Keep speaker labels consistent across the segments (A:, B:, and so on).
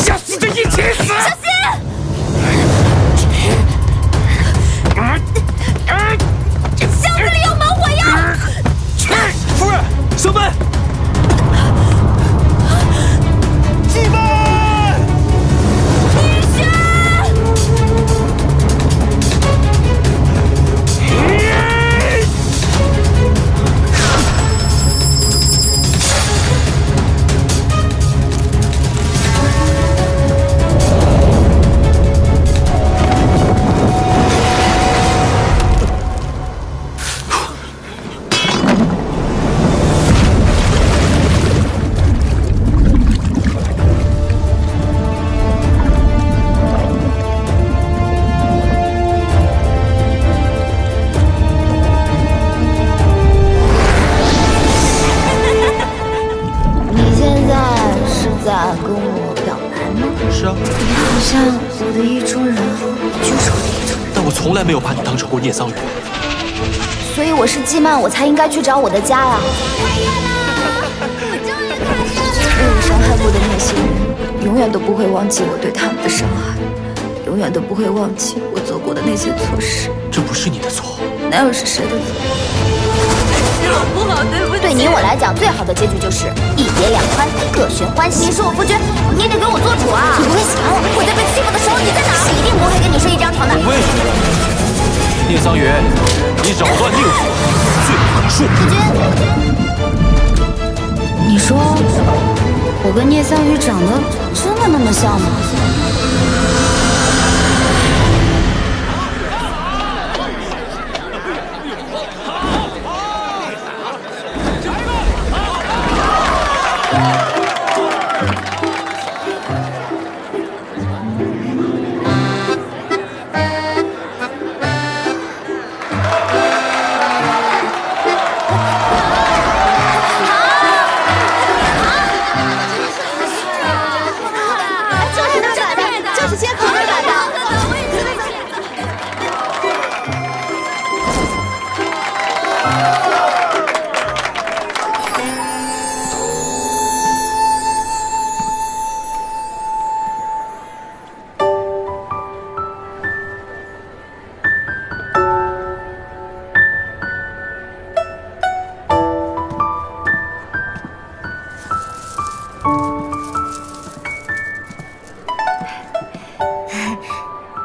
A: 想死就一起死！
B: 小心！箱子里有猛火药！
C: 夫人，升班！
A: 进门！
B: 女婿！
D: 跟我表白吗？
C: 是啊，
D: 你像我的意中人，就是我的意中人。
C: 但我从来没有把你当成过聂桑榆。
D: 所以我是季曼，我才应该去找我的家呀。被我伤害过的那些人，永远都不会忘记我对他们的伤害，永远都不会忘记我做过的那些错事。
C: 这不是你的错，
D: 哪有是谁的错？
B: 是我不好，对不起。
D: 对你我来讲，最好的结局就是一别两宽，各寻欢喜。你是我夫君，你也得给我做主啊！你不会喜欢我？我在被欺负的时候你在哪？我一定不会跟你睡一张床的。
C: 为什么？聂桑榆，你扰乱宁府，罪不可恕。
D: 夫君，你说我跟聂桑榆长得真的那么像吗？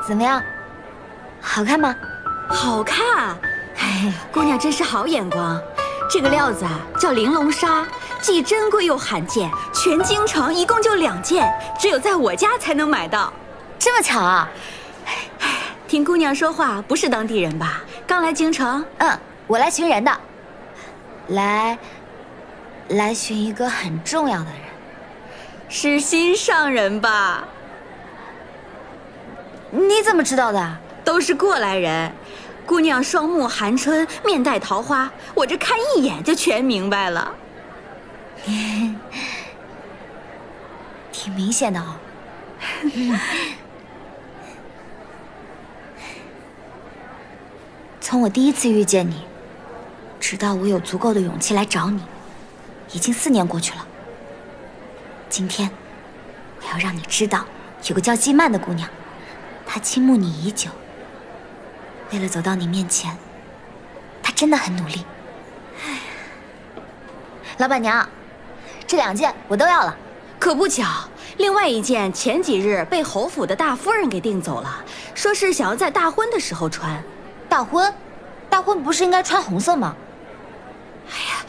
D: 怎么样，好看吗？
B: 好看，姑娘真是好眼光。这个料子啊叫玲珑纱，既珍贵又罕见，全京城一共就2件，只有在我家才能买到。
D: 这么巧啊！
B: 听姑娘说话不是当地人吧？刚来京城？
D: 嗯，我来寻人的，来寻一个很重要的人。
B: 是心上人吧？
D: 你怎么知道的？
B: 都是过来人。姑娘双目含春，面带桃花，我这看一眼就全明白了。
D: 挺明显的哦。从我第一次遇见你，直到我有足够的勇气来找你，已经4年过去了。今天，我要让你知道，有个叫季曼的姑娘，她倾慕你已久。为了走到你面前，她真的很努力。老板娘，这2件我都要了。
B: 可不巧，另外1件前几日被侯府的大夫人给订走了，说是想要在大婚的时候穿。
D: 大婚？大婚不是应该穿红色吗？
B: 哎呀，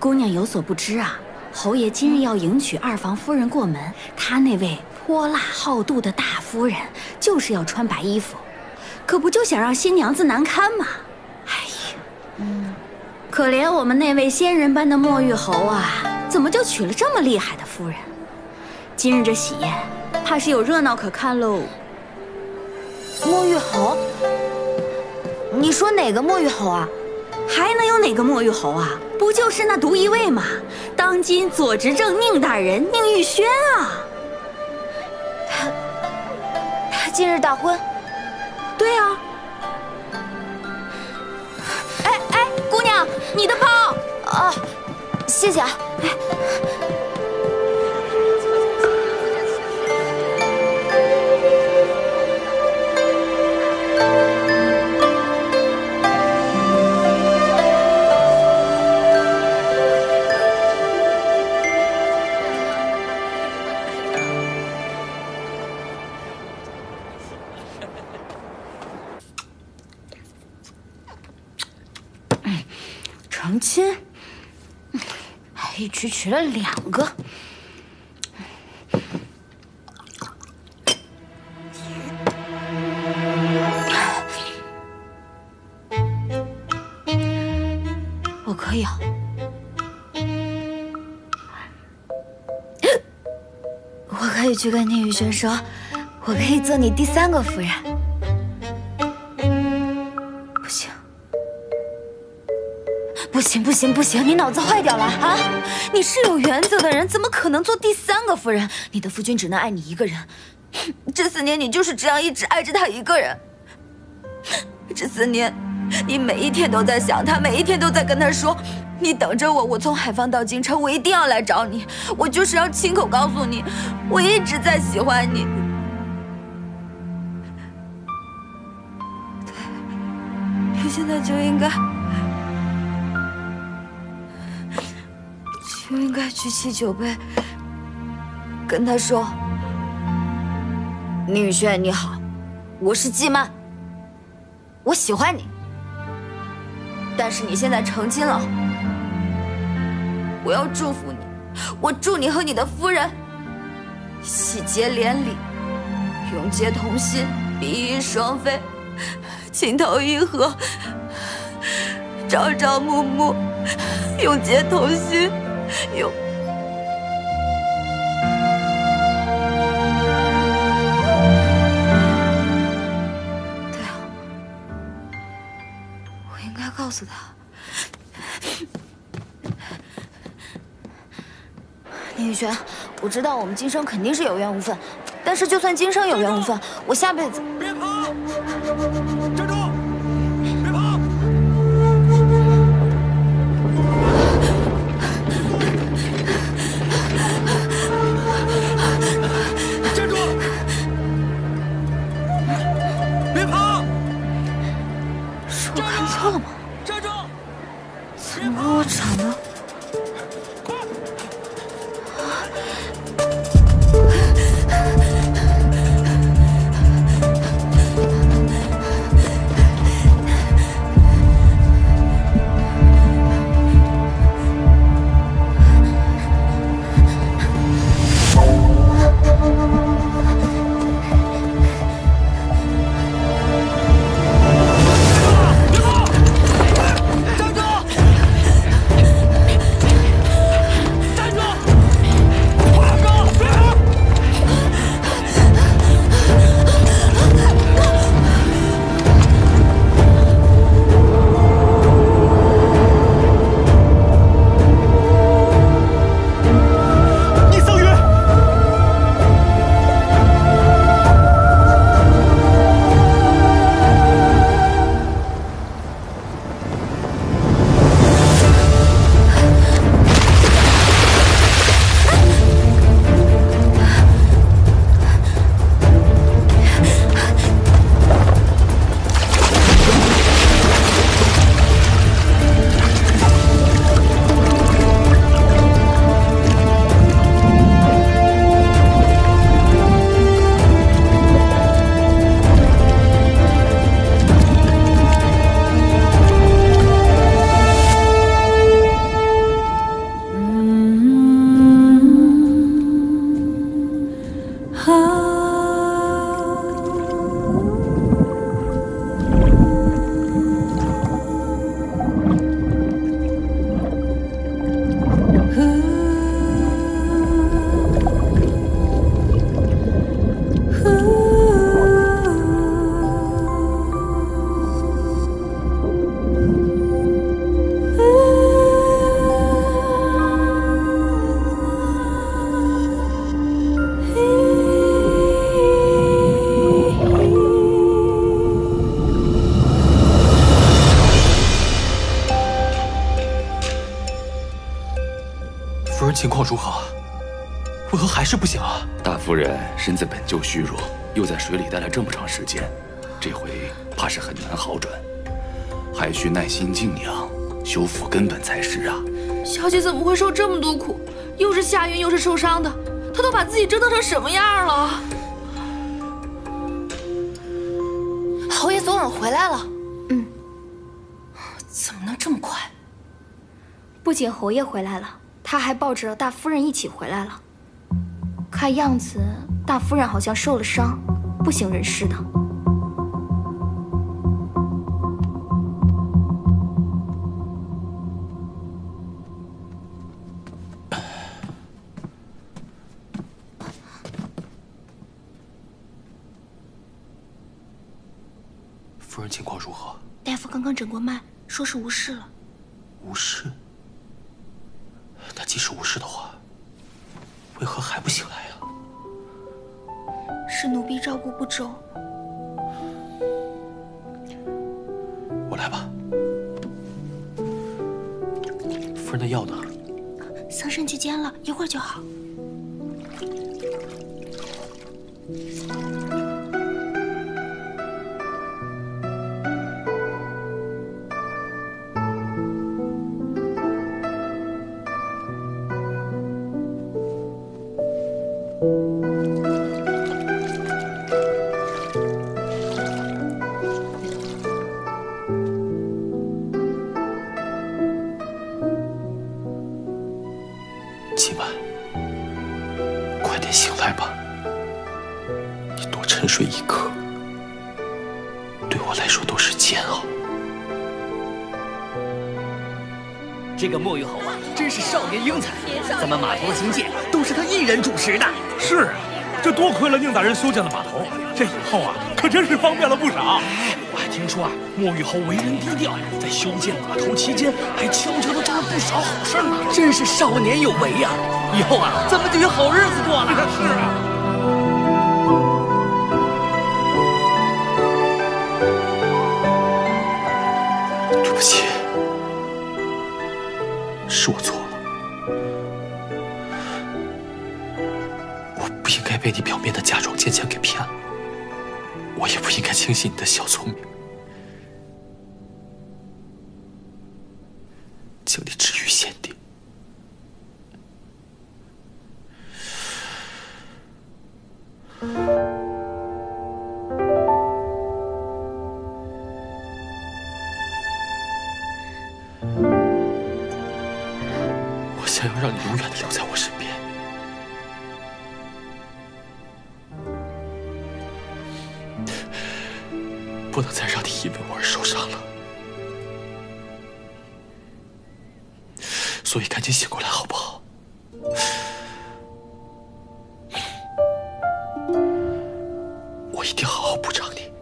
B: 姑娘有所不知啊，侯爷今日要迎娶2房夫人过门，他那位泼辣好妒的大夫人就是要穿白衣服，可不就想让新娘子难堪吗？哎呀，可怜我们那位仙人般的莫玉侯啊，怎么就娶了这么厉害的夫人？今日这喜宴，怕是有热闹可看喽。
D: 莫玉侯？你说哪个莫玉侯啊？
B: 还能有哪个莫玉侯啊？不就是那独一位吗？当今左执政宁大人宁玉轩啊！
D: 他今日大婚？
B: 对啊。哎，姑娘，你的包。
D: 哦，谢谢啊。
B: 亲，还一举娶了2个。我可以啊。我可以去跟宁宇轩说，我可以做你第3个夫人。不行，不行，不行，不行！你脑子坏掉了啊！你是有原则的人，怎么可能做第3个夫人？你的夫君只能爱你一个人，这4年你就是这样一直爱着他一个人。这4年，你每一天都在想他，每一天都在跟他说。你等着我，我从海防到京城，我一定要来找你。我就是要亲口告诉你，我一直在喜欢你。对，你现在就应该举起酒杯，跟他说：“宁宇轩，你好，我是季曼，我喜欢你，但是你现在成亲了。”我要祝福你，我祝你和你的夫人喜结连理，永结同心，比翼双飞，情投意合，朝朝暮暮，永结同心，永。对啊，我应该告诉他。宁宇轩，我知道我们今生肯定是有缘无分，但是就算今生有缘无分，我下辈子……
A: 别跑！站住！别跑！站住！别跑！
B: 是我看错了吗？
A: 站住！
B: 怎么我长得……
C: 情况如何？为何还是不行啊？
E: 大夫人身子本就虚弱，又在水里待了这么长时间，这回怕是很难好转，还需耐心静养，修复根本才是啊。
F: 小姐怎么会受这么多苦？又是下孕又是受伤的，她都把自己折腾成什么样了？
B: 侯爷昨晚回来了。怎么能这么快？
G: 不仅侯爷回来了，他还抱着大夫人一起回来了。看样子，大夫人好像受了伤，不省人事的。
C: 夫人情况如何？
G: 大夫刚刚诊过脉，说是无事了。
C: 无事？那即使无事的话，为何还不醒来呀？
G: 是奴婢照顾不周。
C: 我来吧。夫人的药呢？
G: 桑葚去煎了，一会儿就好。
C: 季曼，快点醒来吧！你多沉睡一刻，对我来说都是煎熬。
H: 这个莫玉侯啊，真是少年英才，咱们码头的兴建都是他一人主持的。
A: 是啊，这多亏了宁大人修建了码头，这以后啊，可真是方便了不少。我还听说啊，莫玉侯为人低调，在修建码头期间还悄悄地做了不少好事呢。
H: 真是少年有为呀！以后啊，咱们就有好日子过了。
A: 是啊。
C: 对不起，是我错了，我不应该被你表面的假装坚强给骗了，我也不应该轻信你的小聪明。请你治愈贤弟。我想要让你永远的留在我身边。不能再让你因为我而受伤了。所以赶紧醒过来，好不好？我一定好好补偿你。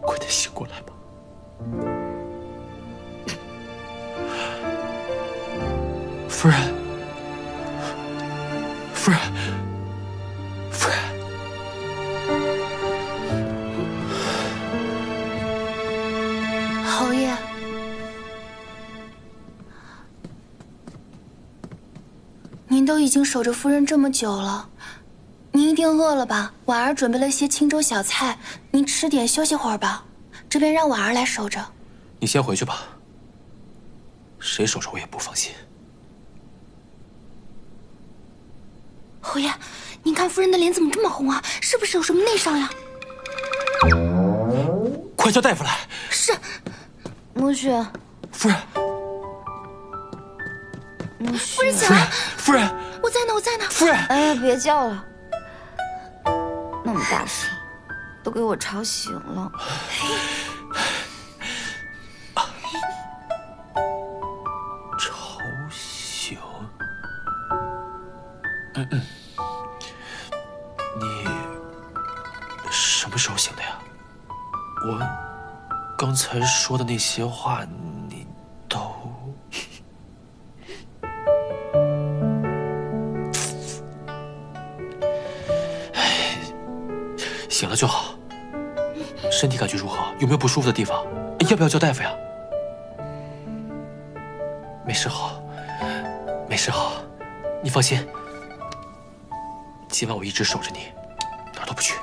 C: 快点醒过来吧。夫人，夫人，夫人。
G: 侯爷，您都已经守着夫人这么久了，您一定饿了吧？婉儿准备了些清粥小菜，您吃点休息会儿吧。这边让婉儿来守着。
C: 你先回去吧，谁守着我也不放心。
G: 侯爷，您看夫人的脸怎么这么红啊？是不是有什么内伤呀？
C: 快叫大夫来！
G: 是。母雪，
C: 夫人，
G: 夫人醒了。
C: 夫人，
G: 我在呢，我在呢。
C: 夫人，
D: 哎呀，别叫了，那么大声，都给我吵醒了。
C: 吵醒？你什么时候醒的呀？我刚才说的那些话，你都……醒了就好。身体感觉如何？有没有不舒服的地方？要不要叫大夫呀？没事好，没事好，你放心。今晚我一直守着你，哪儿都不去。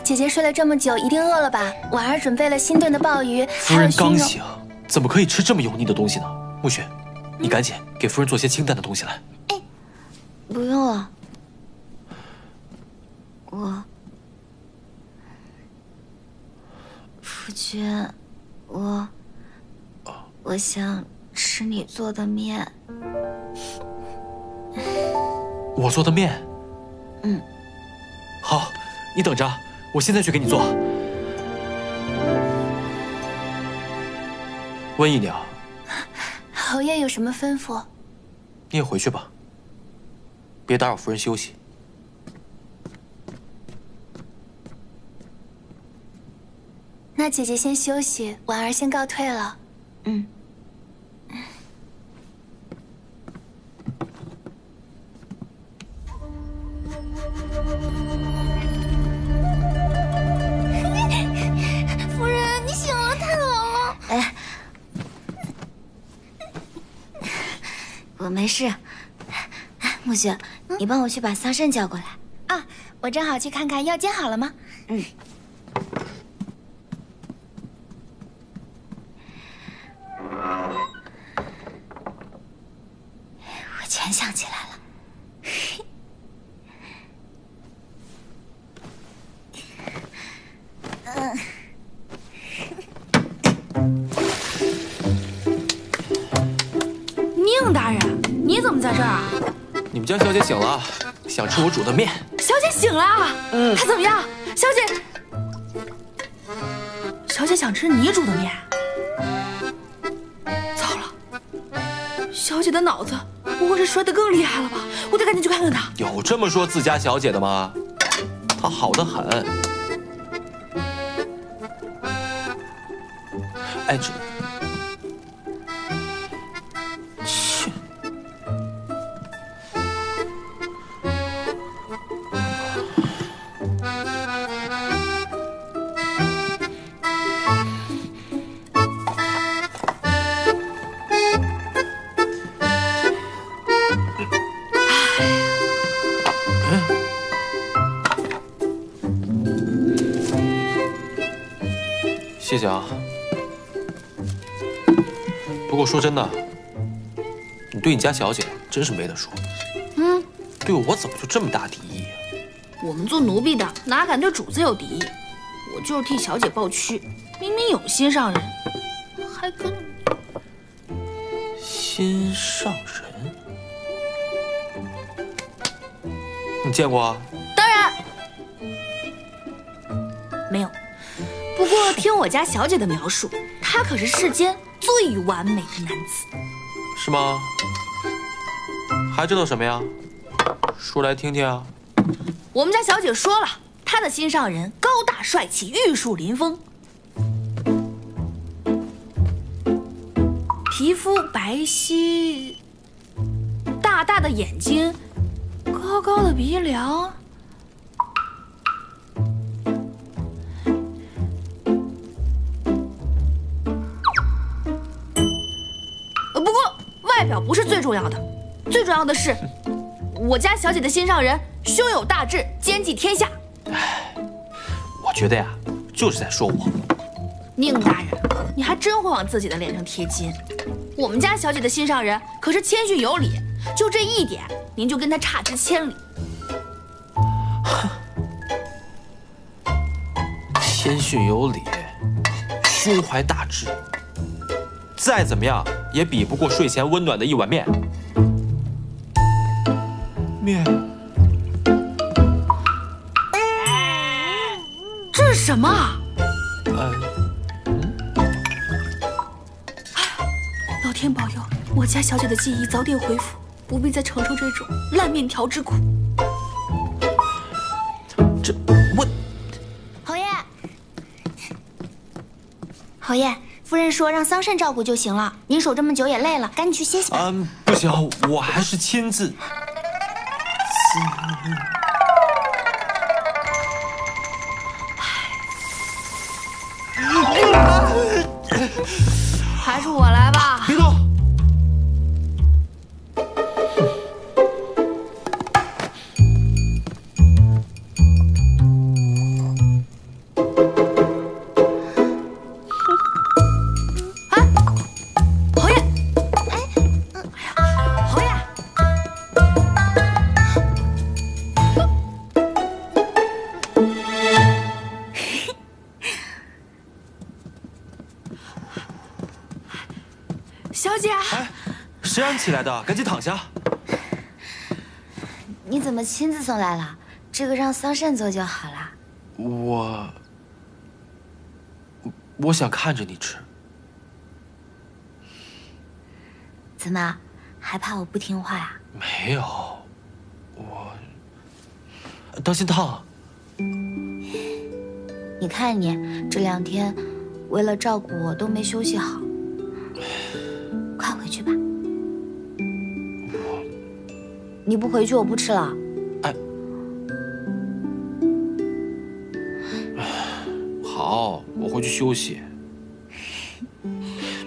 G: 姐姐睡了这么久，一定饿了吧？婉儿准备了新炖的鲍鱼，
C: 夫人刚醒，怎么可以吃这么油腻的东西呢？暮雪，你赶紧给夫人做些清淡的东西来。
D: 哎，不用了，父爵，我想吃你做的面。
C: 我做的面？
D: 嗯。
C: 好，你等着，我现在去给你做。温姨娘，
G: 侯爷有什么吩咐？
C: 你也回去吧，别打扰夫人休息。
G: 那姐姐先休息，婉儿先告退了。
D: 嗯。
G: 夫人，你醒了，太好了。
D: 哎，我没事。木雪，你帮我去把桑葚叫过来。
G: 啊，我正好去看看药煎好了吗？
D: 嗯。我全想起来了。
F: 宁大人，你怎么在这儿啊？
C: 你们家小姐醒了，想吃我煮的面。
F: 小姐醒了，她怎么样？小姐想吃你煮的面。糟了，小姐的脑子不会是摔得更厉害了吧？我得赶紧去看看她。
C: 有这么说自家小姐的吗？她好得很。哎，去。谢谢啊。不过说真的，你对你家小姐真是没得说。对我怎么就这么大敌意啊？
F: 我们做奴婢的哪敢对主子有敌意？我就是替小姐抱屈，明明有心上人，还跟
C: 心上人？你见过啊？
F: 当然没有。不过听我家小姐的描述，他可是世间最完美的男子。
C: 是吗？还知道什么呀？说来听听啊。
F: 我们家小姐说了，她的心上人高大帅气，玉树临风，皮肤白皙，大大的眼睛，高高的鼻梁。不过外表不是最重要的，最重要的是，我家小姐的心上人胸有大志，兼济天下。
C: 哎，我觉得呀，就是在说我。
F: 宁大人，你还真会往自己的脸上贴金。我们家小姐的心上人可是谦逊有礼，就这一点，您就跟她差之千里。
C: 谦逊有礼，胸怀大志，再怎么样也比不过睡前温暖的一碗面。面。
F: 这是什么啊？老天保佑，我家小姐的记忆早点恢复，不必再承受这种烂面条之苦。
C: 这我，
G: 侯爷，夫人说让桑葚照顾就行了，您守这么久也累了，赶紧去歇息吧。
C: 不行，我还是亲自。
F: 还是我来吧。
C: 别动！
F: 侯爷，侯爷。小姐。
C: 哎，谁让你起来的？赶紧躺下。
D: 你怎么亲自送来了？这个让桑葚做就好了。
C: 我想看着你吃。
D: 怎么，还怕我不听话呀？
C: 没有，当心烫。
D: 你看你这2天，为了照顾我都没休息好。快回去吧。你不回去，我不吃了。
C: 好，我回去休息。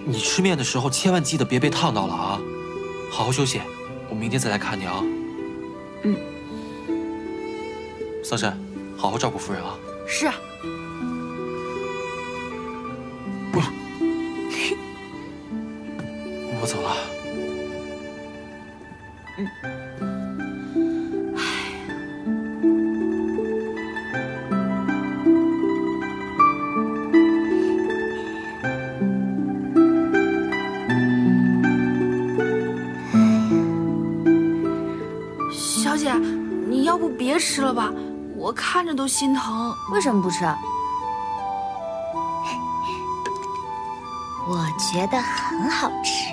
C: 你吃面的时候千万记得别被烫到了啊！好好休息，我明天再来看你啊。桑葚，好好照顾夫人啊。
F: 是。
C: 我走了。
F: 小姐，你要不别吃了吧，我看着都心疼。
D: 为什么不吃？我觉得很好吃。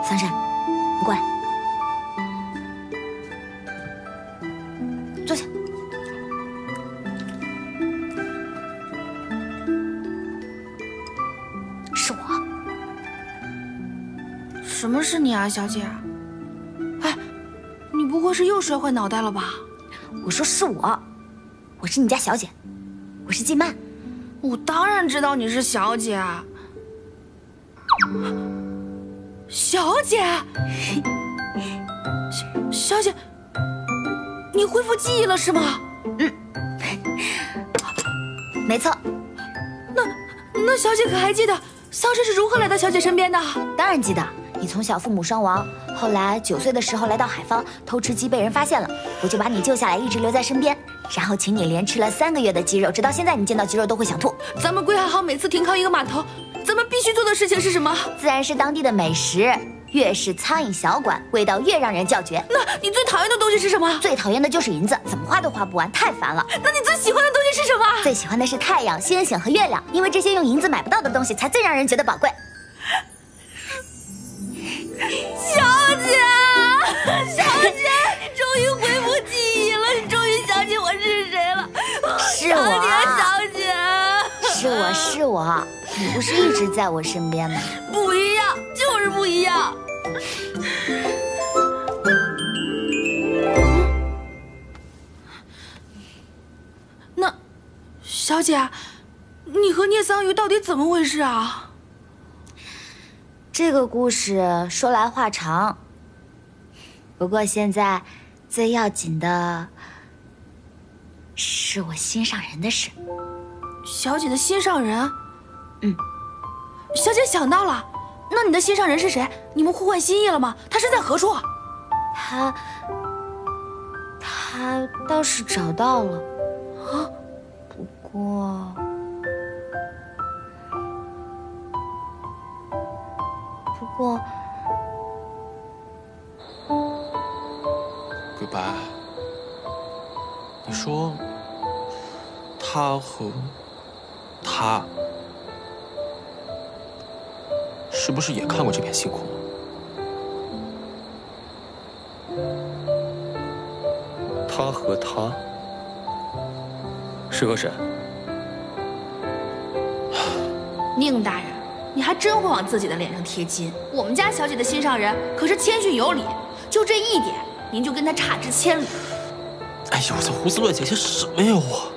D: 桑葚，你过来，坐下。是我。
F: 什么是你啊，小姐？哎，你不会是又摔坏脑袋了吧？
D: 我说是我，我是你家小姐，我是季曼。
F: 我当然知道你是小姐。小姐，小姐，你恢复记忆了是吗？
D: 没错。
F: 那小姐可还记得桑葚是如何来到小姐身边的？
D: 当然记得。你从小父母双亡，后来9岁的时候来到海方偷吃鸡被人发现了，我就把你救下来，一直留在身边，然后请你连吃了3个月的鸡肉，直到现在你见到鸡肉都会想吐。
F: 咱们归海号每次停靠一个码头，咱们必须做的事情是什么？
D: 自然是当地的美食，越是苍蝇小馆，味道越让人叫绝。
F: 那你最讨厌的东西是什么？
D: 最讨厌的就是银子，怎么花都花不完，太烦了。
F: 那你最喜欢的东西是什么？
D: 最喜欢的是太阳、星星和月亮，因为这些用银子买不到的东西才最让人觉得宝贵。
F: 小姐，小姐，你终于恢复记忆了，你终于想起我是谁了。
D: 是我，
F: 小姐，
D: 是我，你不是一直在我身边吗？
F: 不一样，就是不一样。那，小姐，你和聂桑榆到底怎么回事啊？
D: 这个故事说来话长，不过现在最要紧的是我心上人的事。
F: 小姐的心上人？小姐想到了，那你的心上人是谁？你们互换心意了吗？他身在何处？
D: 他倒是找到了，不过，
C: 鬼白，你说他和他是不是也看过这片星空？
I: 他和他是个谁？
F: 宁大人，你还真会往自己的脸上贴金。我们家小姐的心上人可是谦逊有礼，就这一点，您就跟他差之千里。
C: 哎呦，我在胡思乱想些什么呀我？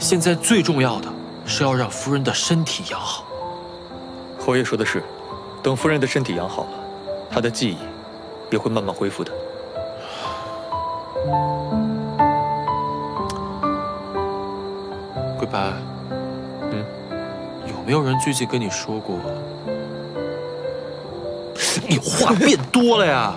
C: 现在最重要的是要让夫人的身体养好。
I: 侯爷说的是，等夫人的身体养好了，她的记忆也会慢慢恢复的。
C: 鬼白，有没有人最近跟你说过？你话变多了呀！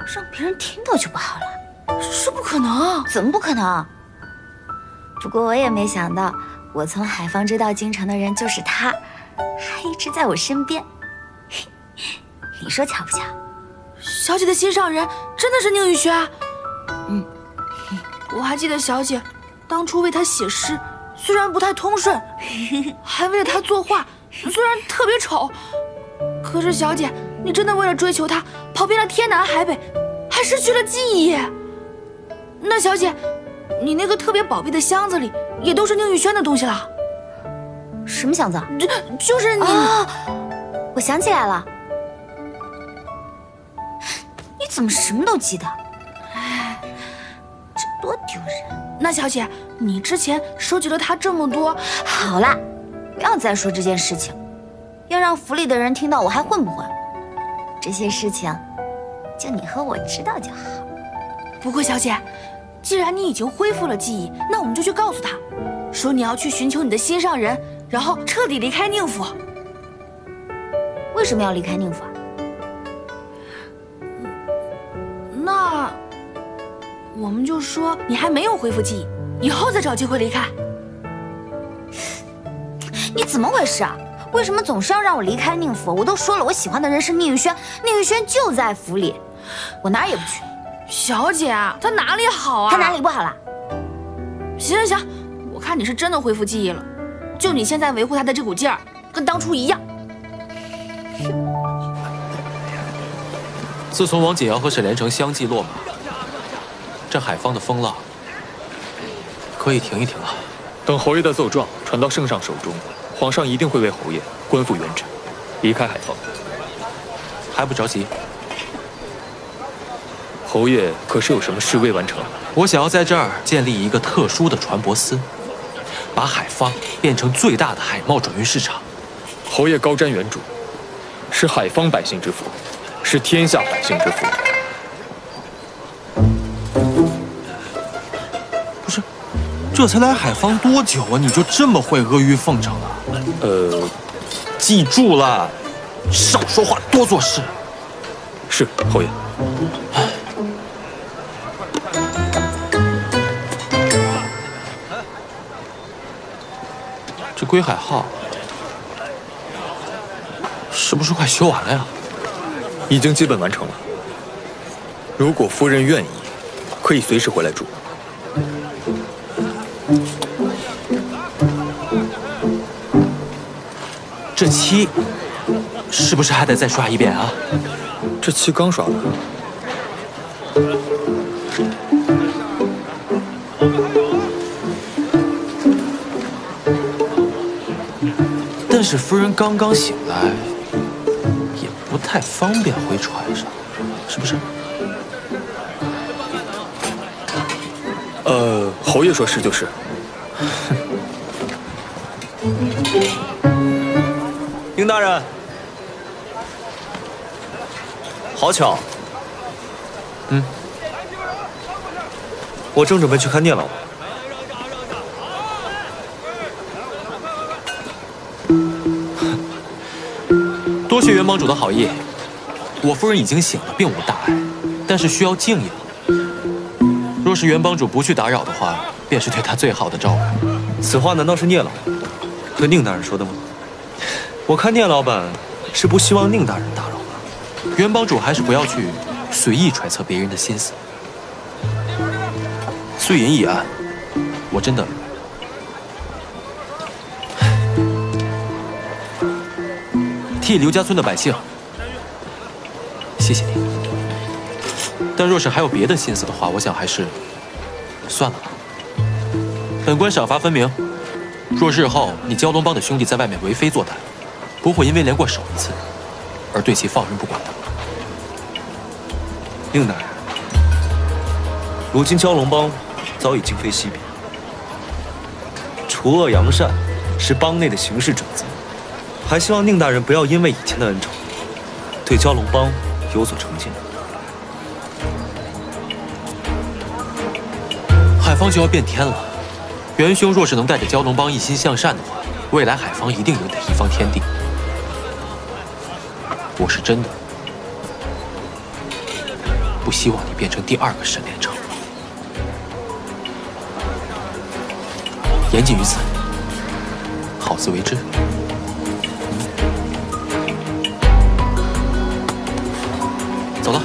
D: 让别人听到就不好了。
F: 这不可能！
D: 怎么不可能？不过我也没想到，我从海方追到京城的人就是他，还一直在我身边。你说巧不巧？
F: 小姐的心上人真的是宁雨轩。我还记得小姐当初为他写诗，虽然不太通顺，还为了他作画，虽然特别丑，可是小姐，你真的为了追求他，跑遍了天南海北，还失去了记忆。那小姐，你那个特别宝贝的箱子里也都是宁雨轩的东西了？
D: 什么箱子？
F: 就是你。
D: 哦，我想起来了。你怎么什么都记得？这多丢人！
F: 那小姐，你之前收集了他这么多……
D: 好啦，不要再说这件事情，要让府里的人听到我还混不混？这些事情，就你和我知道就好。
F: 不过小姐，既然你已经恢复了记忆，那我们就去告诉他，说你要去寻求你的心上人，然后彻底离开宁府。
D: 为什么要离开宁府啊？
F: 那我们就说你还没有恢复记忆，以后再找机会离开。
D: 你怎么回事啊？为什么总是要让我离开宁府？我都说了，我喜欢的人是宁雨轩，宁雨轩就在府里，我哪儿也不去。
F: 小姐啊，他哪里好啊？
D: 他哪里不好了？
F: 行，我看你是真的恢复记忆了，就你现在维护他的这股劲儿，跟当初一样。
C: 自从王锦瑶和沈连成相继落马，这海方的风浪可以停一停了。
I: 等侯爷的奏状传到圣上手中，皇上一定会为侯爷官复原职，离开海方。
C: 还不着急？
I: 侯爷可是有什么事未完成？
C: 我想要在这儿建立一个特殊的船舶司，把海方变成最大的海贸转运市场。
I: 侯爷高瞻远瞩，是海方百姓之福，是天下百姓之福。
C: 不是，这才来海方多久啊？你就这么会阿谀奉承啊？记住了，少说话，多做事。
I: 是，侯爷。
C: 这归海号是不是快修完了呀？
I: 已经基本完成了。如果夫人愿意，可以随时回来住。
C: 这漆是不是还得再刷一遍啊？
I: 这漆刚刷完。
C: 但是夫人刚刚醒来，也不太方便回船上，是不是？
I: 侯爷说是就是。
J: 宁大人，好巧。我正准备去看聂老。
C: 多谢元帮主的好意，我夫人已经醒了，并无大碍，但是需要静养。若是元帮主不去打扰的话，便是对她最好的照顾。
J: 此话难道是聂老对宁大人说的吗？我看聂老板是不希望宁大人打扰吧。
C: 元帮主还是不要去随意揣测别人的心思。碎银一案，我真的替刘家村的百姓，谢谢你。但若是还有别的心思的话，我想还是算了吧。本官赏罚分明，若日后你蛟龙帮的兄弟在外面为非作歹，不会因为连过手一次而对其放任不管的。
J: 宁大人，如今蛟龙帮早已今非昔比，除恶扬善是帮内的行事准则。还希望宁大人不要因为以前的恩仇，对蛟龙帮有所成见。
C: 海方就要变天了，元兄若是能带着蛟龙帮一心向善的话，未来海方一定赢得一方天地。我是真的。不希望你变成第2个沈连城。言尽于此，好自为之。走了。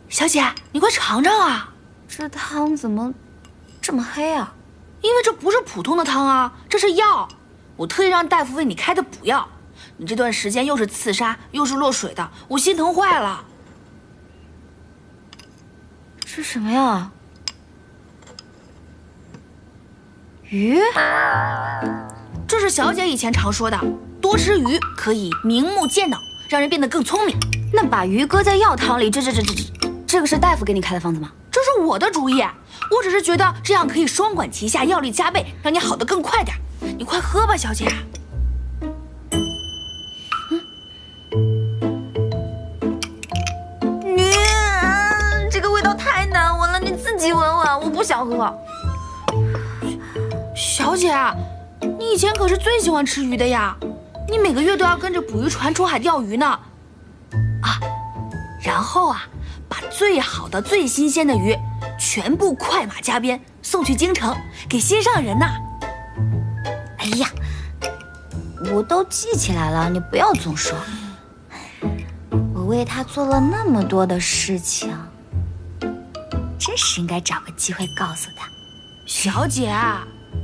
F: 小姐，你快尝尝啊！
D: 这汤怎么这么黑啊？
F: 因为这不是普通的汤啊，这是药。我特意让大夫为你开的补药。你这段时间又是刺杀又是落水的，我心疼坏了。
D: 这什么呀？鱼？
F: 这是小姐以前常说的，多吃鱼可以明目健脑，让人变得更聪明。
D: 那把鱼搁在药汤里，这个是大夫给你开的方子吗？
F: 这是我的主意，我只是觉得这样可以双管齐下，药力加倍，让你好得更快点。你快喝吧，小姐。
D: 这个味道太难闻了，你自己闻闻，我不想喝。
F: 小姐，你以前可是最喜欢吃鱼的呀，你每个月都要跟着捕鱼船出海钓鱼呢。啊，然后啊，把最好的、最新鲜的鱼全部快马加鞭送去京城，给心上人呐。
D: 哎呀，我都记起来了，你不要总说。我为他做了那么多的事情，真是应该找个机会告诉他。
F: 小姐，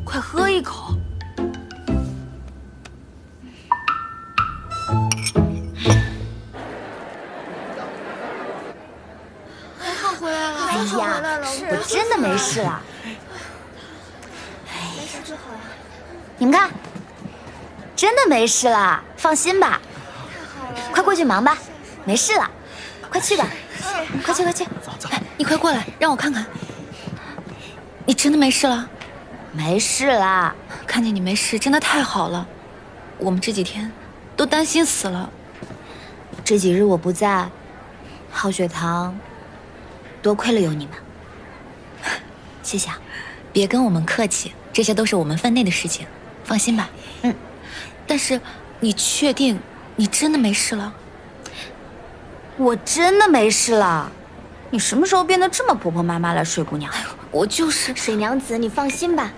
F: 快喝一口。
G: 回来了，
D: 哎呀，我真的没事了。
G: 没事就好了。
D: 你们看，真的没事了，放心吧。
G: 太好了，
D: 快过去忙吧，没事了，快去吧。快去快去，
C: 走。
G: 你快过来，让我看看。你真的没事了？
D: 没事啦。
G: 看见你没事，真的太好了。我们这几天都担心死了。
D: 这几日我不在，浩雪堂多亏了有你们，谢谢啊。
G: 别跟我们客气，这些都是我们分内的事情，放心吧。但是你确定你真的没事了？
D: 我真的没事了。你什么时候变得这么婆婆妈妈了，水姑娘？
G: 我就是
K: 水娘子，你放心吧，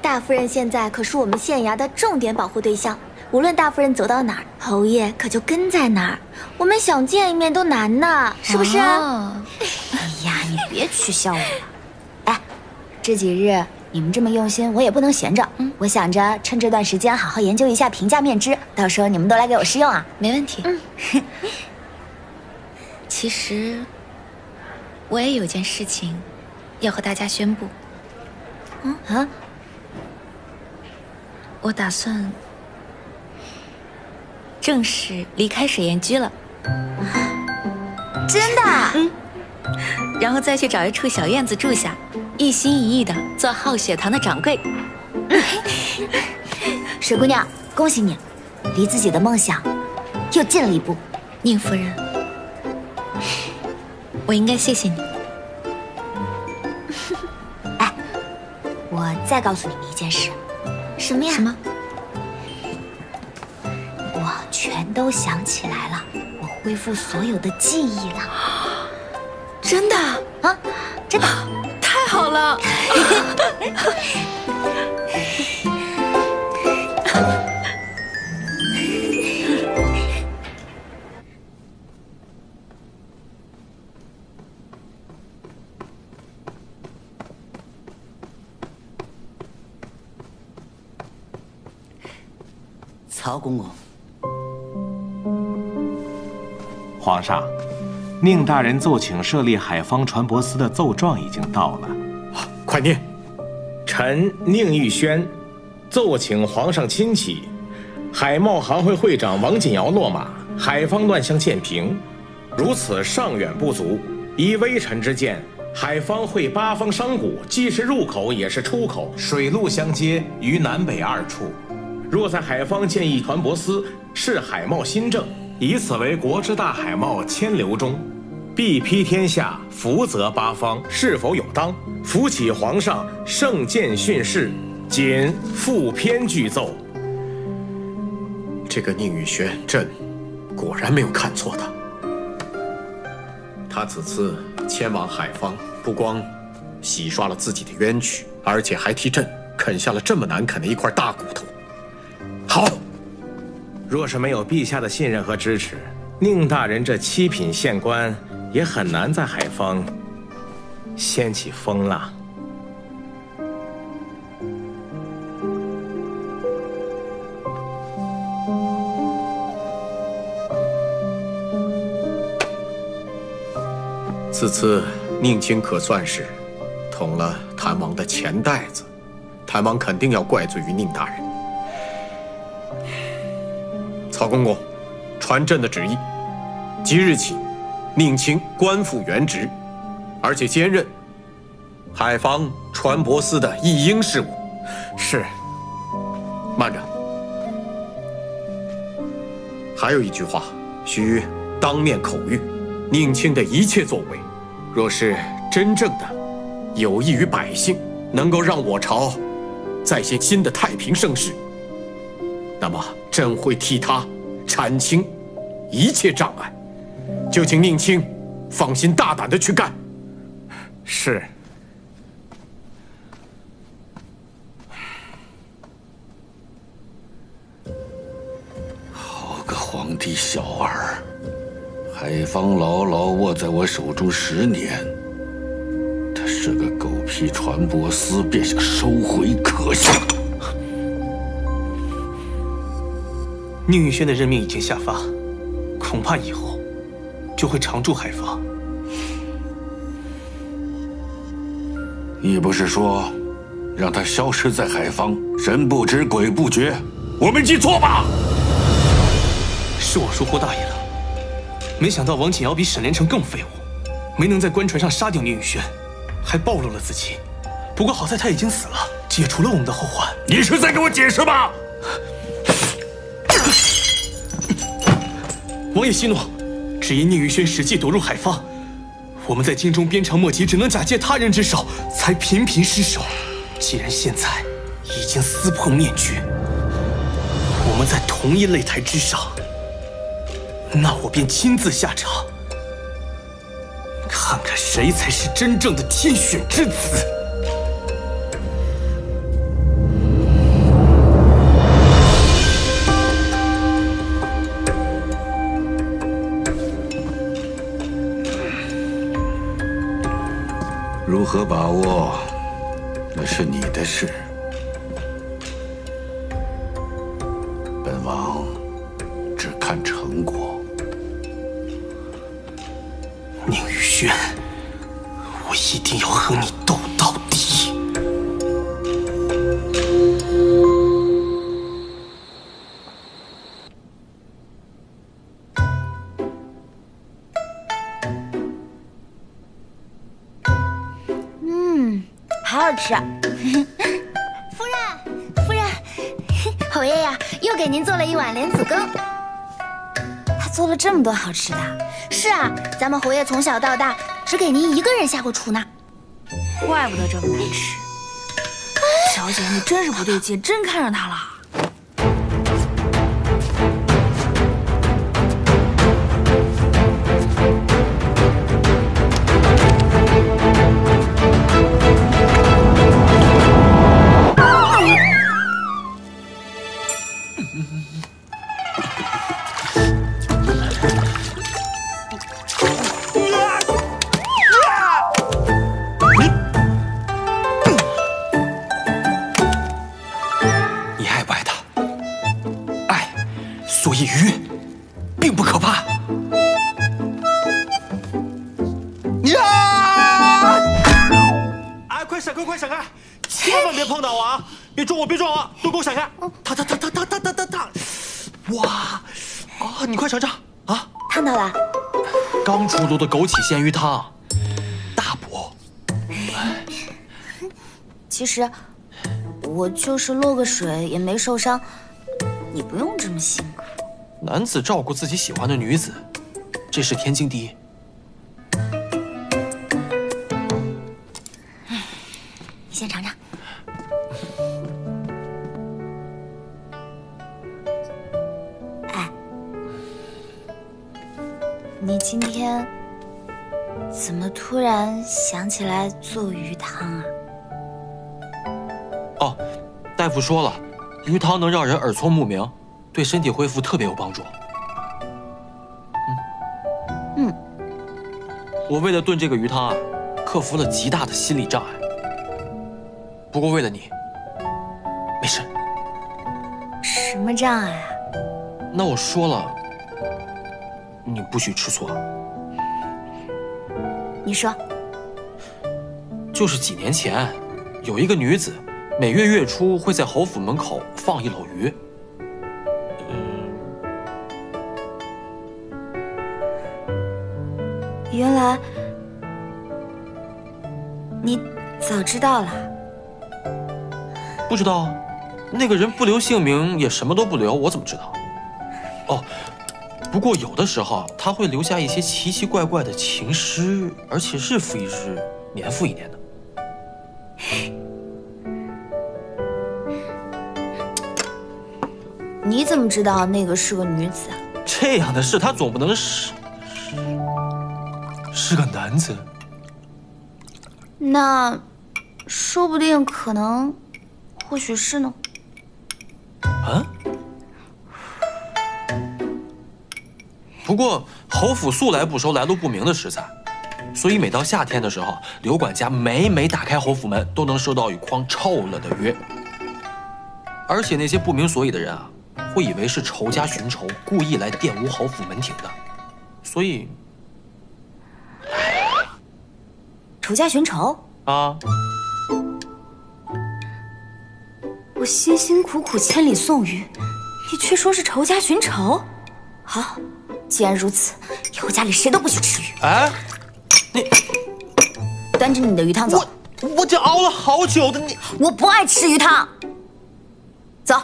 K: 大夫人现在可是我们县衙的重点保护对象，无论大夫人走到哪儿，侯爷可就跟在哪儿，我们想见一面都难呢，是不是？
D: 哎呀，你别取笑我了。哎，这几日你们这么用心，我也不能闲着。我想着趁这段时间好好研究一下平价面脂，到时候你们都来给我试用啊。
G: 没问题。其实我也有件事情要和大家宣布。我打算正式离开水燕居了。
D: 真的？
G: 然后再去找一处小院子住下，一心一意的做浩雪堂的掌柜。
D: 水姑娘，恭喜你，离自己的梦想又近了一步。
G: 宁夫人，我应该谢谢你。
D: 哎，我再告诉你们一件事。
K: 什么呀？
G: 什么？
D: 我全都想起来了，我恢复所有的记忆了。
G: 真的
D: 啊？真的？
G: 太好了！
H: 曹公公，
L: 皇上，宁大人奏请设立海方船舶司的奏状已经到了。
M: 快念！臣宁玉轩奏请皇上亲启，海贸行会会长王锦尧落马，海方乱象渐平。如此尚远不足，依微臣之见，海方会8方商贾，既是入口也是出口，水陆相接于南北2处。若在海方建议船舶司，是海贸新政，以此为国之大海贸牵流中，必披天下，福泽八方，是否有当？扶起皇上圣剑训示，谨复篇具奏。
N: 这个宁宇轩，朕果然没有看错他。他此次前往海方，不光洗刷了自己的冤屈，而且还替朕啃下了这么难啃的一块大骨头。好，
M: 若是没有陛下的信任和支持，宁大人这7品县官也很难在海方掀起风浪。
N: 此次宁卿可算是捅了谭王的钱袋子，谭王肯定要怪罪于宁大人。曹公公，传朕的旨意，即日起，宁卿官复原职，而且兼任海防船舶司的议英事务。
M: 是。
N: 慢着，还有一句话，需当面口谕。宁卿的一切作为，若是真正的有益于百姓，能够让我朝再现新的太平盛世，那么朕会替他铲清一切障碍。就请宁卿放心大胆的去干。
M: 是。
E: 好个皇帝小儿！海方牢牢握在我手中10年，他是个狗屁船舶司，便想收回可笑。
A: 宁宇轩的任命已经下发，恐怕以后就会常驻海防。
E: 你不是说让他消失在海防，神不知鬼不觉？我没记错吧？
A: 是我疏忽大意了。没想到王锦瑶比沈连成更废物，没能在官船上杀掉宁宇轩，还暴露了自己。不过好在他已经死了，解除了我们的后患。
E: 你是在给我解释吗？
A: 王爷息怒，只因宁宇轩实际躲入海方，我们在京中鞭长莫及，只能假借他人之手，才频频失手。既然现在已经撕破面具，我们在同一擂台之上，那我便亲自下场，看看谁才是真正的天选之子。
E: 如何把握，那是你的事。本王只看成果。
A: 宁宇轩，我一定要和你斗到底。
K: 好好吃。夫人，夫人，侯爷呀，又给您做了一碗莲子羹。他做了这么多好吃的。是啊，咱们侯爷从小到大只给您一个人下过厨呢。
F: 怪不得这么难吃。小姐，你真是不对劲，真看上他了。
A: 所以鱼并不可怕。
J: 呀！哎，快闪开，快闪开！千万别碰到我啊！别撞我，别撞我！都给我闪开！烫！哇！啊，你快尝尝啊！
K: 烫到了。
C: 刚出炉的枸杞鲜鱼汤，大补。
K: 其实我就是落个水也没受伤，你不用这么辛苦。
C: 男子照顾自己喜欢的女子，这是天经地义。
D: 先尝尝。哎，你今天怎么突然想起来做鱼汤啊？
C: 哦，大夫说了，鱼汤能让人耳聪目明，对身体恢复特别有帮助。我为了炖这个鱼汤啊，克服了极大的心理障碍。不过为了你，没事。
D: 什么障碍啊？
C: 那我说了，你不许吃醋啊。
D: 你说。
C: 就是几年前，有一个女子，每月月初会在侯府门口放一篓鱼。
D: 原来你早知道了。
C: 不知道，那个人不留姓名，也什么都不留，我怎么知道？哦，不过有的时候他会留下一些奇奇怪怪的情诗，而且日复一日，年复一年的。
D: 你怎么知道那个是个女子啊？
C: 这样的事，他总不能是个男子。
D: 那说不定可能，或许是呢。
C: 啊？不过侯府素来不收来路不明的食材，所以每到夏天的时候，刘管家每打开侯府门，都能收到一筐臭了的鱼。而且那些不明所以的人啊，会以为是仇家寻仇，故意来玷污侯府门庭的，所以。
D: 仇家寻仇
C: 啊！
D: 我辛辛苦苦千里送鱼，你却说是仇家寻仇。好，既然如此，以后家里谁都不许吃鱼。
C: 哎，你
D: 端着你的鱼汤走。
C: 我这熬了好久的你，
D: 我不爱吃鱼汤。走。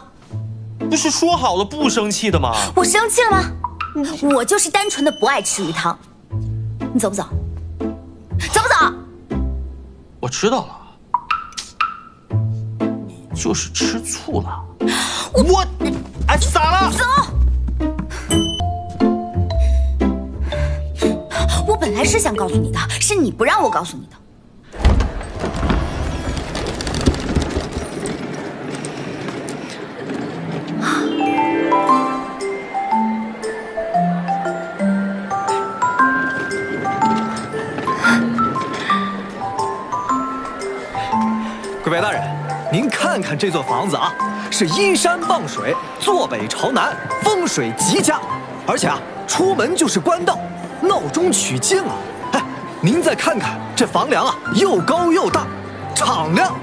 C: 不是说好了不生气的吗？
D: 我生气了吗？我就是单纯的不爱吃鱼汤。你走不走？走不走？
C: 我知道了，你就是吃醋了。哎，咋了？
D: 走！我本来是想告诉你的，是你不让我告诉你的。
O: 贵白大人，您看看这座房子啊，是依山傍水，坐北朝南，风水极佳，而且啊，出门就是官道，闹中取静啊。哎，您再看看这房梁啊，又高又大，敞亮。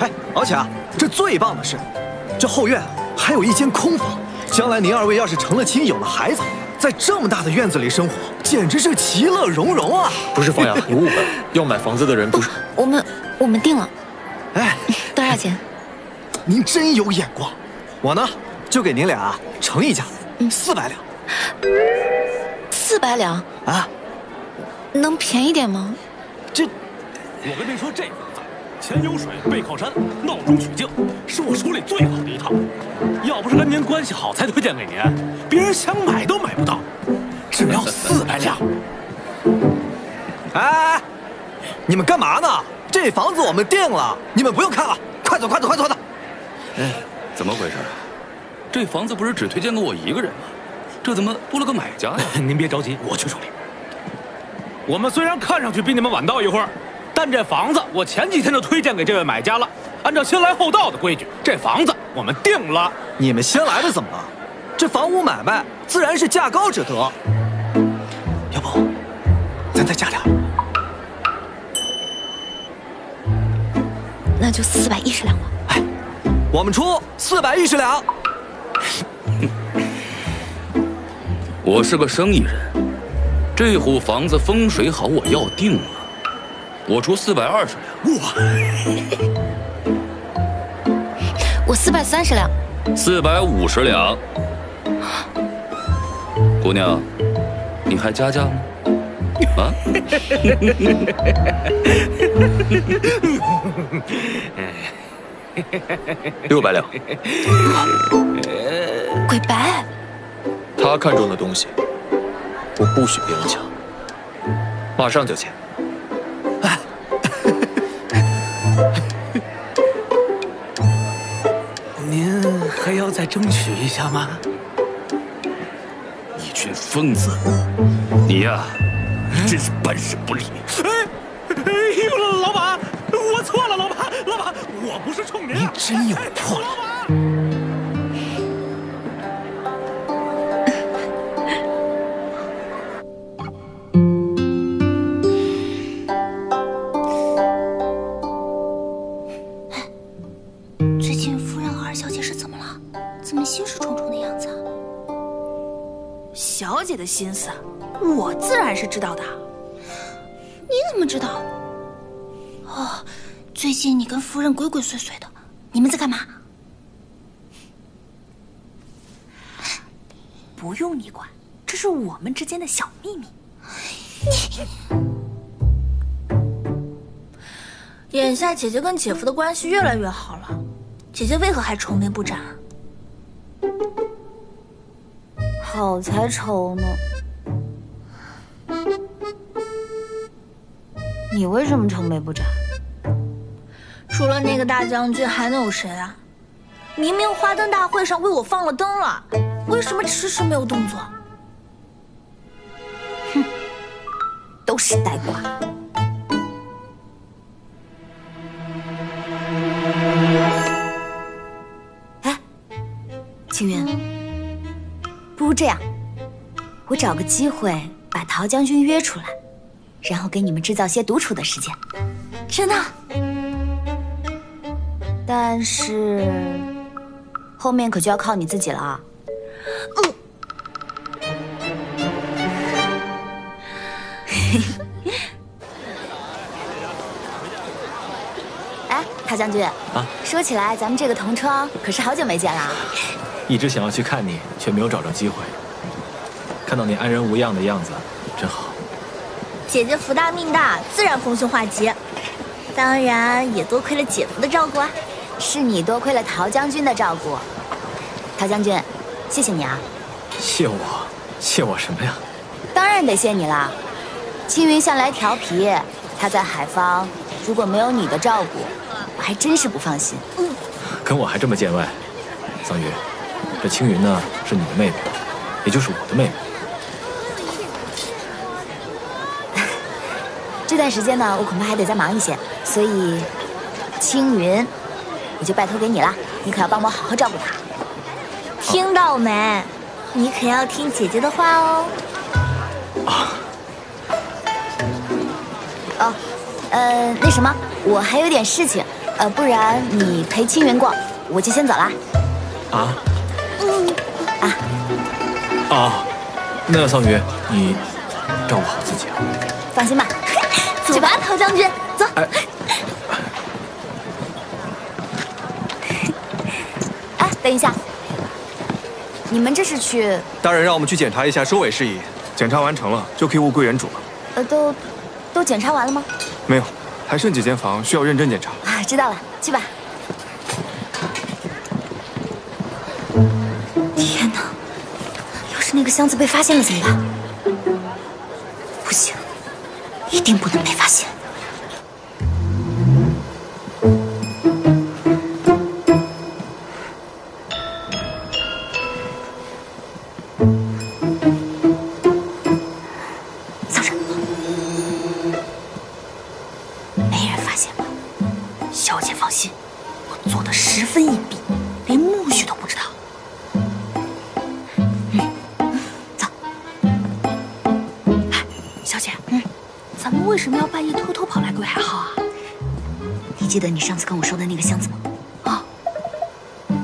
O: 哎，而且啊，这最棒的是，这后院还有一间空房，将来您二位要是成了亲，有了孩子，在这么大的院子里生活，简直是其乐融融啊！
I: 不是方阳，你误会了，要买房子的人不是
G: 我们定了。
O: 哎，
G: 多少钱？
O: 您真有眼光，我呢就给您俩乘一价，400两。
G: 400两
O: 啊？
G: 能便宜点吗？
O: 这，
A: 我跟您说，这房子前有水，背靠山，闹中取静，是我手里最好的一套。要不是跟您关系好才推荐给您，别人想买都买不到。只要400两。
O: 哎，你们干嘛呢？这房子我们定了，你们不用看了，快走快走快走快走！
E: 哎，怎么回事啊？这房子不是只推荐给我一个人吗？这怎么多了个买家呀？
A: 您别着急，我去处理。我们虽然看上去比你们晚到一会儿，但这房子我前几天就推荐给这位买家了。按照先来后到的规矩，这房子我们定了。
O: 你们先来的怎么了？这房屋买卖自然是价高者得。要不，咱再加点。
G: 那就410两吧。
O: 哎，我们出410两。
E: 我是个生意人，这户房子风水好，我要定了。我出420两。
A: 哇！
G: 我430两。
E: 450两。姑娘，你还加价吗？啊
I: ？600两。
G: 鬼白，
I: 他看中的东西，我不许别人抢，马上就签。
A: 您还要再争取一下吗？
E: 一群疯子！你呀，真是办事不力。
A: 哎呦，老板，我错了，老板，我不是冲您。
H: 你真有魄力。
G: 最近夫人和二小姐是怎么了？怎么心事重重的样子啊？
F: 小姐的心思，我自然是知道的。
G: 你怎么知道？哦，最近你跟夫人鬼鬼祟祟的，你们在干嘛？
F: 不用你管，这是我们之间的小秘密。眼下姐姐跟姐夫的关系越来越好了，姐姐为何还愁眉不展？
D: 好才愁呢。你为什么愁眉不展？
F: 除了那个大将军，还能有谁啊？明明花灯大会上为我放了灯了，为什么迟迟没有动作？
D: 哼，都是呆瓜。哎，青云，不如这样，我找个机会把陶将军约出来，然后给你们制造些独处的时间。
F: 真的？
D: 但是后面可就要靠你自己了啊。哎，陶将军啊，说起来咱们这个同窗可是好久没见了啊。
I: 一直想要去看你，却没有找着机会。看到你安然无恙的样子，真好。
F: 姐姐福大命大，自然风胸化吉。当然也多亏了姐夫的照顾啊。
D: 是你多亏了陶将军的照顾。陶将军，谢谢你啊。
I: 谢我？谢我什么呀？
D: 当然得谢你啦。青云向来调皮，他在海方如果没有你的照顾，我还真是不放心。
I: 跟我还这么见外，桑榆，这青云呢是你的妹妹，也就是我的妹妹。
D: 这段时间呢，我恐怕还得再忙一些，所以青云我就拜托给你了，你可要帮我好好照顾她。
F: 听到没？你可要听姐姐的话哦。
D: 哦，那什么，我还有点事情，不然你陪青云逛，我就先走啦。
I: 啊？那桑榆，你照顾好自己啊。
D: 放心吧。
F: 走吧，陶将军，走。
D: 哎，等一下，你们这是去？
P: 大人让我们去检查一下收尾事宜，检查完成了就可以物归原主了。
D: 都检查完了吗？
P: 没有，还剩几间房需要认真检查。
D: 啊，知道了，去吧。天哪，要是那个箱子被发现了怎么办？不行，一定不能被发现。藏着，没人发现吧？小姐放心，我做的十分隐蔽，连木须都不知道。走。
F: 哎，小姐，咱们为什么要半夜偷偷跑来归海号啊？
D: 你记得你上次跟我说的那个箱子吗？啊！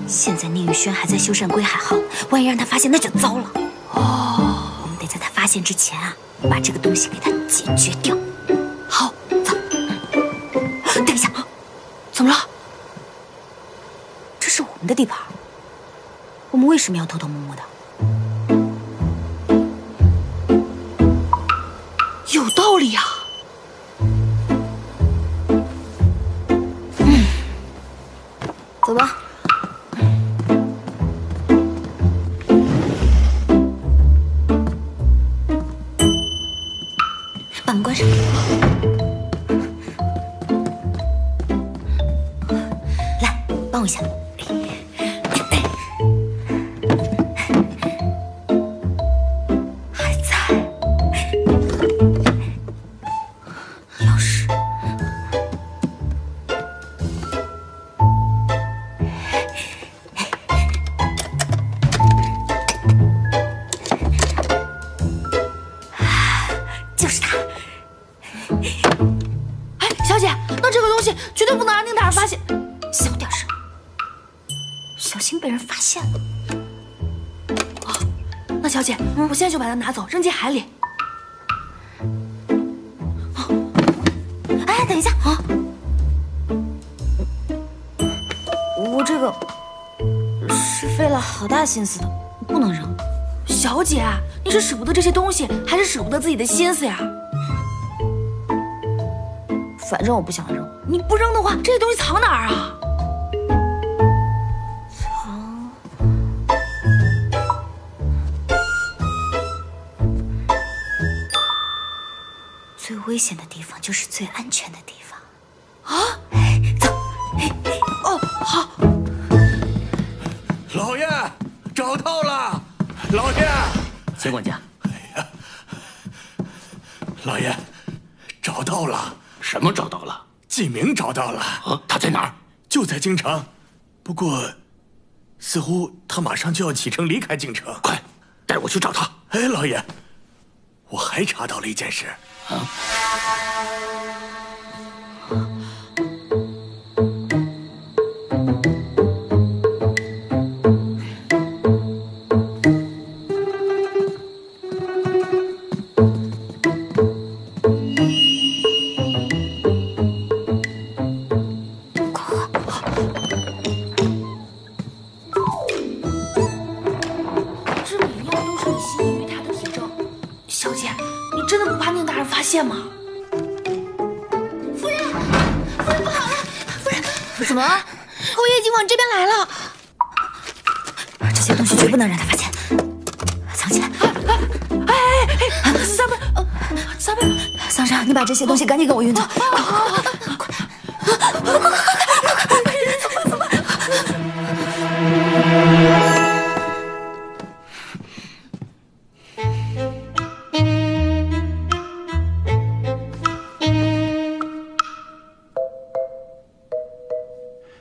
D: 现在宁宇轩还在修缮归海号，万一让他发现，那就糟了。哦，我们得在他发现之前啊，把这个东西给他解决掉。好，走。等一下，怎么了？这是我们的地盘，我们为什么要偷偷摸摸的？有
F: 道理啊！
D: 走吧。把门关上。来，帮我一下。还在。钥匙。就是它。
F: 哎，小姐，那这个东西绝对不能让宁大人发现。
D: 小点声，小心被人发现了。
F: 那小姐，我现在就把它拿走，扔进海里。
D: 哎，等一下啊！我这个是费了好大心思的，不能扔。
F: 小姐，你是舍不得这些东西，还是舍不得自己的心思呀？
D: 反正我不想扔。
F: 你不扔的话，这些东西藏哪儿啊？
D: 藏……最危险的地方就是最安全的地方。
F: 啊！
D: 走。
F: 哦，好。
J: 老爷，找到了！老爷，
H: 谢管家。
J: 老爷，找到了。
E: 什么找到了？
J: 季明找到了。
E: 啊，他在哪儿？
J: 就在京城，不过，似乎他马上就要启程离开京城。
E: 快，带我去找他。
J: 哎，老爷，我还查到了一件事。啊。
F: 发现吗？
K: 夫人，夫人不好了！夫人，
D: 怎么了？
K: 侯爷已经往这边来了。
D: 这些东西绝不能让他发现，藏起来。
F: 三妹，
D: 桑桑，你把这些东西赶紧给我运走。快！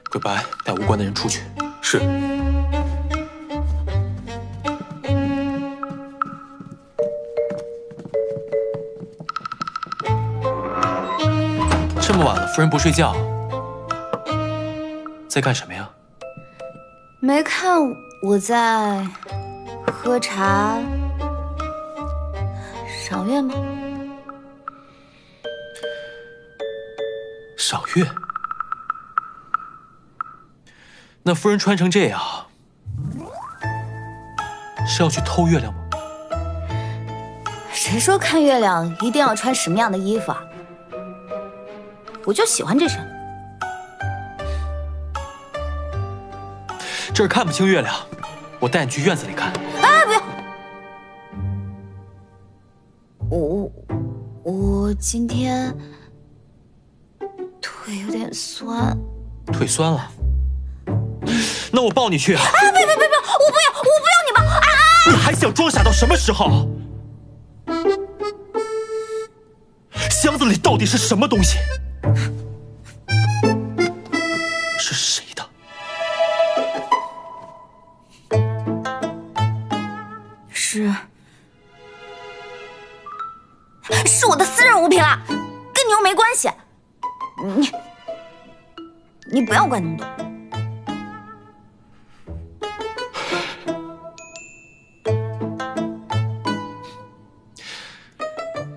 C: 鬼白，带无关的人出去。
P: 是。
C: 这么晚了，夫人不睡觉，在干什么呀？
D: 没看我在喝茶、赏月吗？
C: 赏月？那夫人穿成这样，是要去偷月亮吗？
D: 谁说看月亮一定要穿什么样的衣服啊？我就喜欢这身。
C: 这儿看不清月亮，我带你去院子里看。
D: 啊，不要！我今天腿有点酸。
C: 腿酸了？那我抱你去。
D: 啊！别！我不要你抱！啊！
C: 你还想装傻到什么时候？箱子里到底是什么东西？是谁的？
D: 是我的私人物品啦，跟你又没关系。你不要管那么多。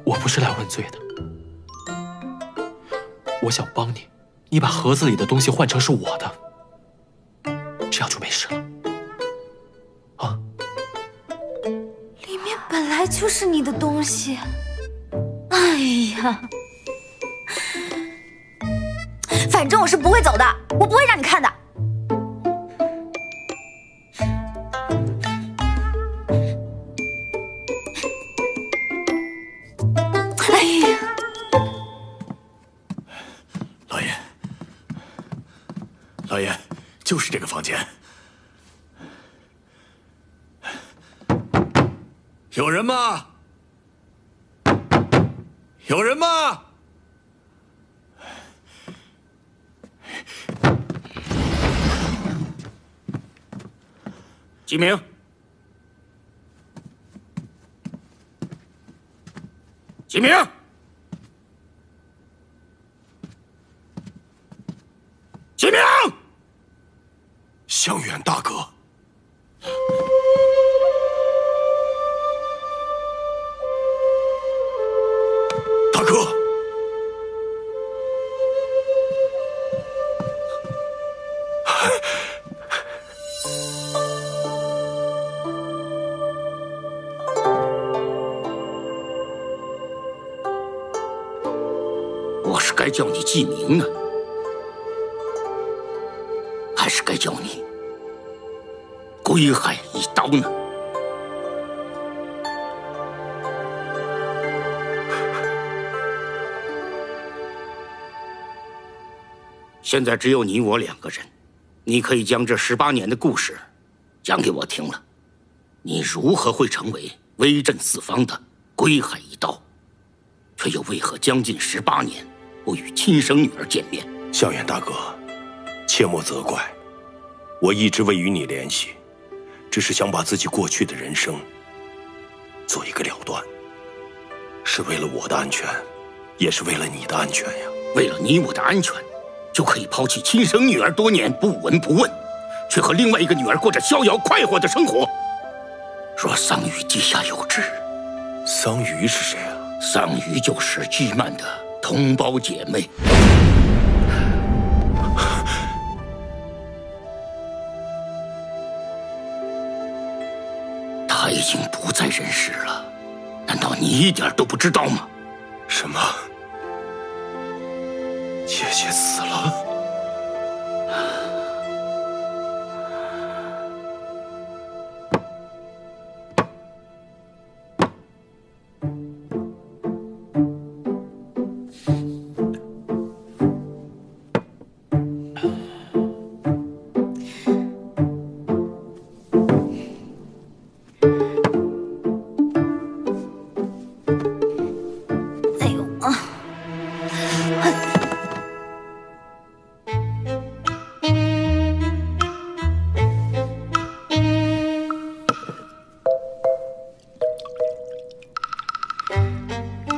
C: 我不是来问罪的，我想帮你，你把盒子里的东西换成是我的，这样就没事了。啊？
D: 里面本来就是你的东西。哎呀，反正我是不会走的，我不会让你看的。哎呀，
N: 老爷，就是这个房间。有人吗？有人吗？
Q: 几名？几名？几名？
N: 香远大哥。大哥。
Q: 我是该叫你记名呢，还是该叫你归海一刀呢？现在只有你我两个人，你可以将这18年的故事讲给我听了。你如何会成为威震四方的归海一刀，却又为何将近18年不与亲生女儿见面？
N: 香远大哥，切莫责怪，我一直未与你联系，只是想把自己过去的人生做一个了断，是为了我的安全，也是为了你的安全呀。
Q: 为了你我的安全，就可以抛弃亲生女儿多年不闻不问，却和另外一个女儿过着逍遥快活的生活。若桑榆记下有知，
N: 桑榆是谁啊？
Q: 桑榆就是季曼的同胞姐妹。她已经不在人世了，难道你一点都不知道吗？
N: 什么？姐姐死了？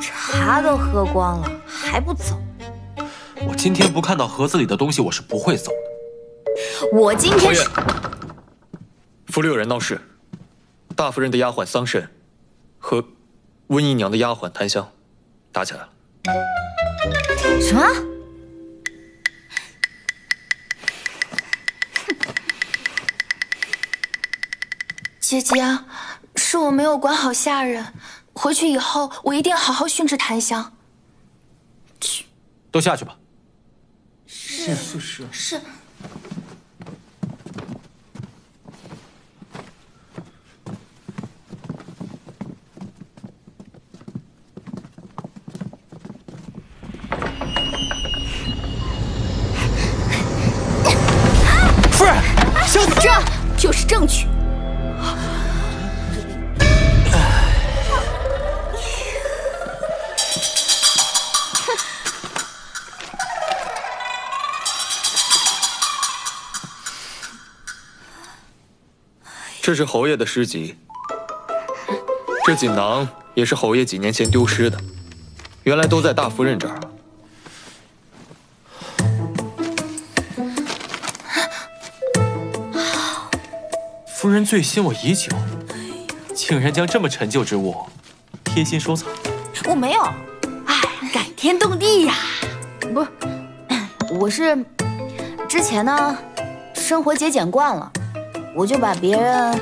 B: 茶都喝光了，还不走？
C: 我今天不看到盒子里的东西，我是不会走的。
B: 我今天是……
I: 府里有人闹事，大夫人的丫鬟桑葚和温姨娘的丫鬟檀香打起来了。
B: 什么？
G: 姐姐，是我没有管好下人，回去以后我一定好好训斥檀香。
C: 都下去吧。
G: 是。
B: 夫人，小子，这就是证据。
I: 这是侯爷的诗集，这锦囊也是侯爷几年前丢失的，原来都在大夫人这儿。
C: 夫人醉心我已久，竟然将这么陈旧之物贴心收藏。
B: 我没有，哎，感天动地呀！不是，我是之前呢，生活节俭惯了。我就把别人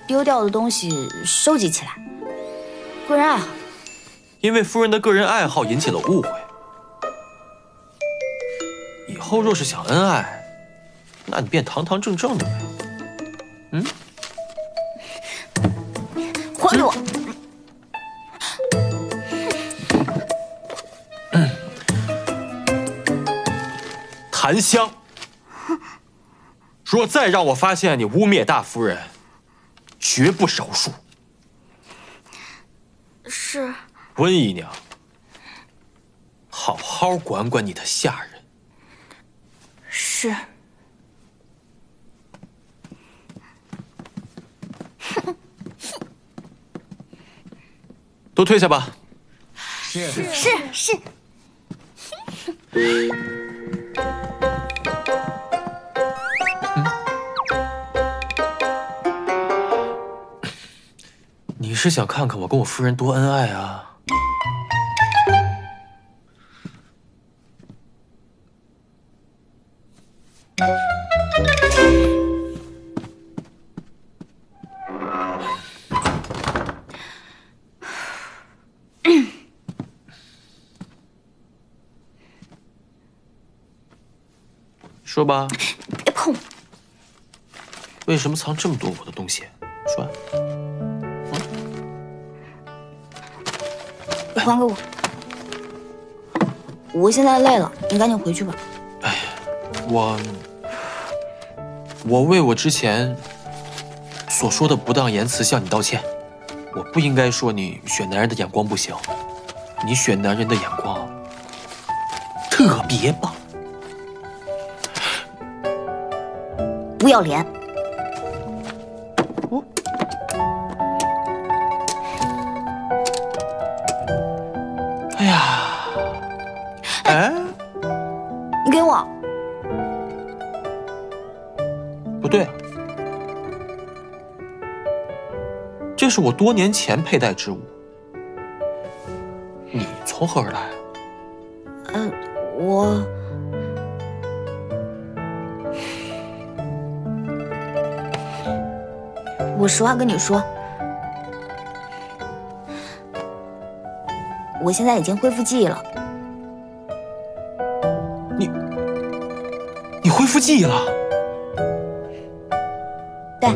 B: 丢掉的东西收集起来，个人爱好，
C: 因为夫人的个人爱好引起了误会。以后若是想恩爱，那你便堂堂正正的呗。嗯，
D: 还给我！
C: 檀香，若再让我发现你污蔑大夫人，绝不饶恕。
D: 是。
C: 温姨娘，好好管管你的下人。
G: 是。
C: 都退下吧。
K: 是。
C: 你是想看看我跟我夫人多恩爱啊？说吧。
D: 别碰！
C: 为什么藏这么多我的东西？说。
D: 还给我！我现在累了，你赶紧回去吧。
C: 哎，我为我之前所说的不当言辞向你道歉。我不应该说你选男人的眼光不行，你选男人的眼光特别棒。
D: 不要脸！
C: 哎呀，哎，
D: 你给我！
C: 不对，这是我多年前佩戴之物，你从何而来？
D: 我实话跟你说，我现在已经恢复记忆了。
C: 你恢复记忆了？
D: 对。